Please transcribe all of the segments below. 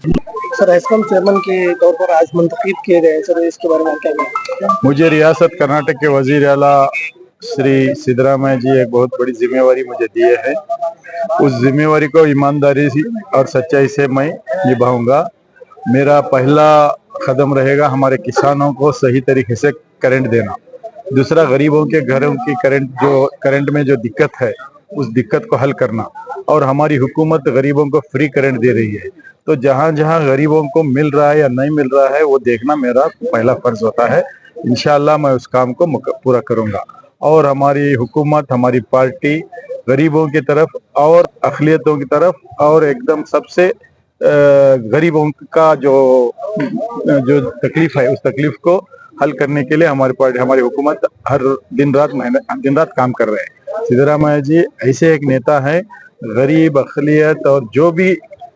Sir एस्कॉम chairman के तौर पर आज मुंतखब किए गए हैं सर, इसके बारे में आप क्या कहेंगे? मुझे रियासत कर्नाटक के वजीर आला श्री सिद्धरामैया जी एक बहुत बड़ी जिम्मेवारी मुझे दिए है। उस जिम्मेवारी को ईमानदारी और सच्चाई से मैं निभाऊंगा। मेरा पहला कदम रहेगा हमारे किसानों को सही तरीके से करंट देना। दूसरा, गरीबों के घरों की करंट में जो दिक्कत है उस दिक्कत को हल करना। और हमारी हुकूमत गरीबों को फ्री करंट दे रही है, तो जहां जहां गरीबों को मिल रहा है या नहीं मिल रहा है वो देखना मेरा पहला फर्ज होता है। इंशाअल्लाह मैं उस काम को पूरा करूंगा। और हमारी हुकूमत, हमारी पार्टी गरीबों की तरफ और अक़लियतों की तरफ और एकदम सबसे गरीबों का जो जो तकलीफ है उस तकलीफ को हल करने के लिए हमारी पार्टी, हमारी हुकूमत हर दिन रात काम कर रहे हैं। सिद्धरामैया जी ऐसे एक नेता है, गरीब, अक़लियत और जो भी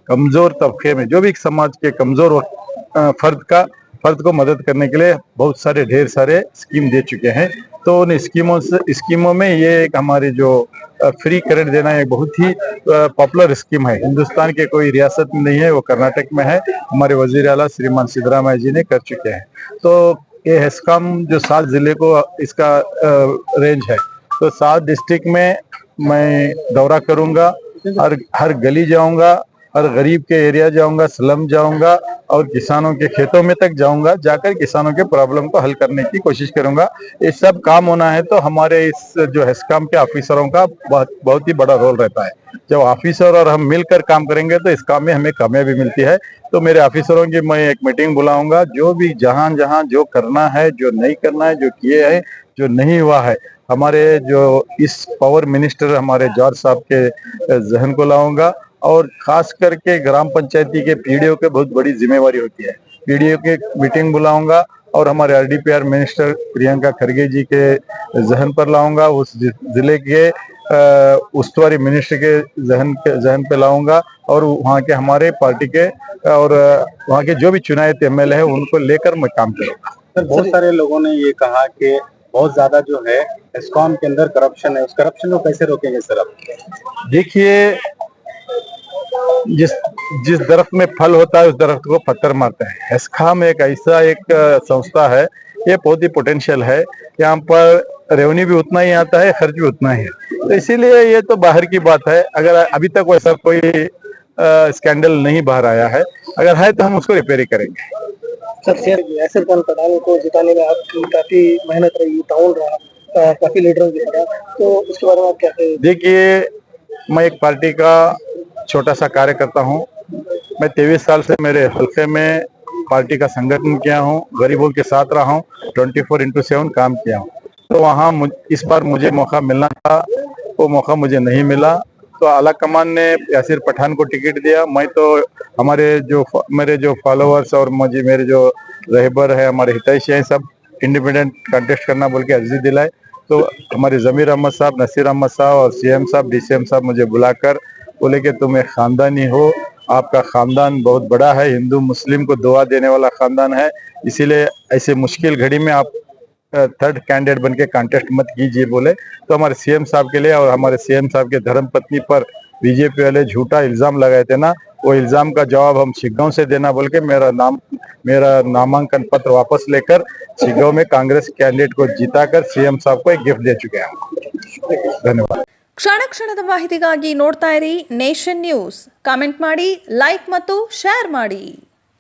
कमजोर तबके में, जो भी समाज के कमजोर फर्द को मदद करने के लिए बहुत सारे ढेर सारे स्कीम दे चुके हैं। तो उन स्कीमों में ये एक हमारी जो फ्री करंट देना एक बहुत ही पॉपुलर स्कीम है। हिंदुस्तान के कोई रियासत में नहीं है, वो कर्नाटक में है। हमारे वजीर आला श्रीमान सिद्धरामैया जी ने कर चुके हैं। तो ये हेस्कॉम जो 7 जिले को इसका रेंज है, तो 7 डिस्ट्रिक्ट में मैं दौरा करूंगा। हर गली जाऊंगा, हर गरीब के एरिया जाऊंगा, स्लम जाऊंगा और किसानों के खेतों में तक जाऊंगा। जाकर किसानों के प्रॉब्लम को हल करने की कोशिश करूंगा। ये सब काम होना है तो हमारे इस जो हेस्कॉम के ऑफिसरों का बहुत ही बड़ा रोल रहता है। जब ऑफिसर और हम मिलकर काम करेंगे तो इस काम में हमें कामयाबी मिलती है। तो मेरे ऑफिसरों की मैं एक मीटिंग बुलाऊंगा, जो भी जहां जहां जो करना है, जो नहीं करना है, जो किए हैं, जो नहीं हुआ है, हमारे जो इस पावर मिनिस्टर हमारे जॉर्ज साहब के जहन को लाऊंगा। और खास करके ग्राम पंचायती के पीडीओ के बहुत बड़ी जिम्मेवारी होती है। पीडीओ के मीटिंग बुलाऊंगा और हमारे आरडीपीआर मिनिस्टर प्रियंका खरगे जी के जहन पर लाऊंगा। उस जिले के उस्तुवारी मिनिस्टर के जहन पे लाऊंगा और वहाँ के हमारे पार्टी के और वहाँ के जो भी चुनायत एमएलए है उनको लेकर मैं काम करूंगा। सर, बहुत सारे लोगों ने ये कहा कि बहुत ज्यादा जो है एस्कॉम के अंदर करप्शन है, उस करप्शन को कैसे रोकेंगे सर आप? देखिए, जिस जिस दरख्त में फल होता है उस दरख्त को पत्थर मारते हैं। हेस्कॉम एक ऐसा एक संस्था है, ये बहुत ही पोटेंशियल है। यहाँ पर रेवेन्यू भी उतना ही आता है, खर्च भी उतना ही है। तो इसीलिए ये तो बाहर की बात है। अगर अभी तक वैसा कोई स्कैंडल नहीं बाहर आया है, अगर है तो हम उसको रिपेयर करेंगे। सर यासिर खान पठान को जिताने में आपकी काफी मेहनत रही, ताउन रहा काफी लीडरों की तरह, तो उसके बारे में आप क्या कहेंगे? देखिए, मैं एक पार्टी का छोटा सा कार्यकर्ता हूँ। मैं 23 साल से मेरे हल्के में पार्टी का संगठन किया हूँ, गरीबों के साथ रहा हूँ, 24/7 काम किया हूँ। तो वहाँ इस बार मुझे मौका मिलना था, वो मौका मुझे नहीं मिला। तो आला कमान ने यासिर पठान को टिकट दिया। मैं तो मेरे जो फॉलोअर्स और मेरे जो रहबर है, हमारे हितैषी हैं, सब इंडिपेंडेंट कंटेस्ट करना बोल के अर्जी दिलाए। तो हमारे जमीर अहमद साहब, नसीर अहमद साहब और सीएम साहब, डीसीएम साहब मुझे बुलाकर बोले कि तुम एक खानदानी हो, आपका खानदान बहुत बड़ा है, हिंदू मुस्लिम को दुआ देने वाला खानदान है, इसीलिए ऐसे मुश्किल घड़ी में आप थर्ड कैंडिडेट बन के कॉन्टेस्ट मत कीजिए बोले। तो हमारे सीएम साहब के लिए और हमारे सीएम साहब के धर्मपत्नी पर बीजेपी वाले झूठा इल्जाम लगाए थे ना, वो इल्जाम का जवाब हम शिग्गांव से देना बोल के मेरा नामांकन पत्र वापस लेकर शिग्गांव में कांग्रेस कैंडिडेट को जिताकर सीएम साहब को एक गिफ्ट दे चुके हैं। धन्यवाद। ಕ್ಷಣ ಕ್ಷಣದ ಮಾಹಿತಿಗಾಗಿ ನೋಡ್ತಾ ಇರಿ ನೇಷನ್ ನ್ಯೂಸ್. ಕಾಮೆಂಟ್ ಮಾಡಿ, ಲೈಕ್ ಮತ್ತು ಶೇರ್ ಮಾಡಿ.